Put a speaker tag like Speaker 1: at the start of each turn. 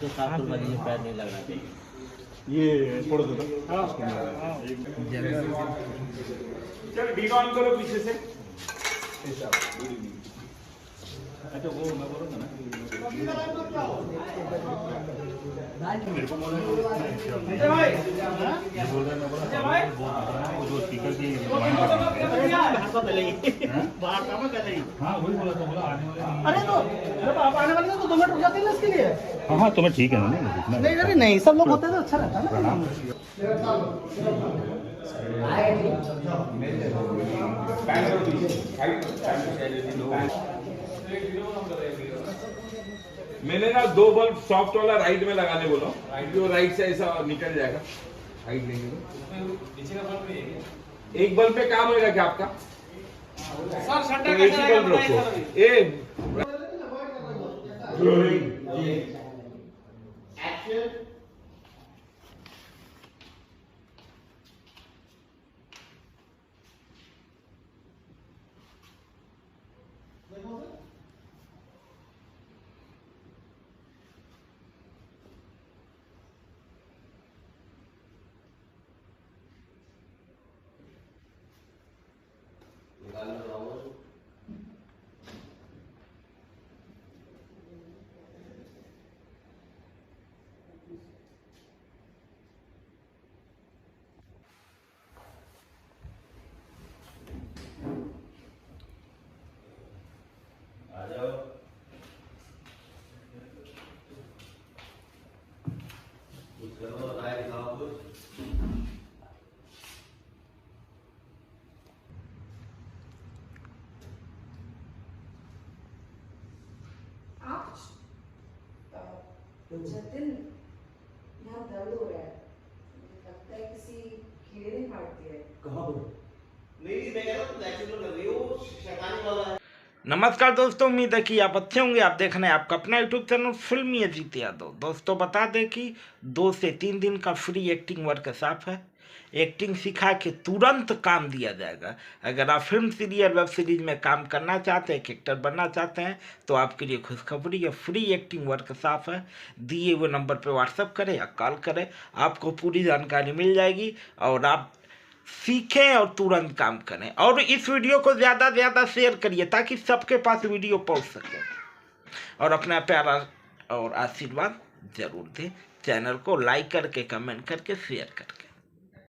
Speaker 1: तो 7 रुपये ये पैर नहीं लगना चाहिए।
Speaker 2: ये थोड़ा सा
Speaker 3: हाँ चल डी ऑन करो पीछे से।
Speaker 2: अच्छा वो मैं बोल रहा था ना मेरे को बोल रहा है वो जो स्पीकर की हाँ वही बोला था, बोला आने वाले
Speaker 4: अरे तो जब आप आने वाले हैं तो 2 मिनट रुक जाते हैं ना इसके लिए।
Speaker 2: हाँ हाँ तुम्हें ठीक है ना
Speaker 4: नहीं अरे नहीं, सब लोग होते हैं तो अच्छा रहता है ना।
Speaker 3: मैंने ना 2 बल्ब सॉफ्ट वाला राइट में लगाने बोला, राइट से ऐसा निकल जाएगा। हाइट लेंगे तो एक बल्ब पे काम होगा क्या आपका? सर तो एक ही बल्ब रखो।
Speaker 5: जतिन यहाँ दर्द हो रहा है, लगता है किसी कीड़े ने काट दिया है।
Speaker 1: कहाँ पर? नहीं मैं कह रहा हूँ एक्सीडेंट कर रही हो, शैतानी वाला है।
Speaker 6: नमस्कार दोस्तों, उम्मीद है कि आप अच्छे होंगे। आप देख रहे हैं आपका अपना यूट्यूब चैनल फिल्मी अजीत यादव। दोस्तों बता दें कि 2 से 3 दिन का फ्री एक्टिंग वर्कशॉप है। एक्टिंग सिखा के तुरंत काम दिया जाएगा। अगर आप फिल्म सीरियल वेब सीरीज में काम करना चाहते हैं, एक एक्टर बनना चाहते हैं, तो आपके लिए खुशखबरी है, फ्री एक्टिंग वर्कशॉप है। दिए हुए नंबर पर व्हाट्सअप करें या कॉल करें, आपको पूरी जानकारी मिल जाएगी और आप सीखें और तुरंत काम करें। और इस वीडियो को ज़्यादा से ज़्यादा शेयर करिए ताकि सबके पास वीडियो पहुंच सके। और अपना प्यारा और आशीर्वाद ज़रूर दें। चैनल को लाइक करके, कमेंट करके, शेयर करके।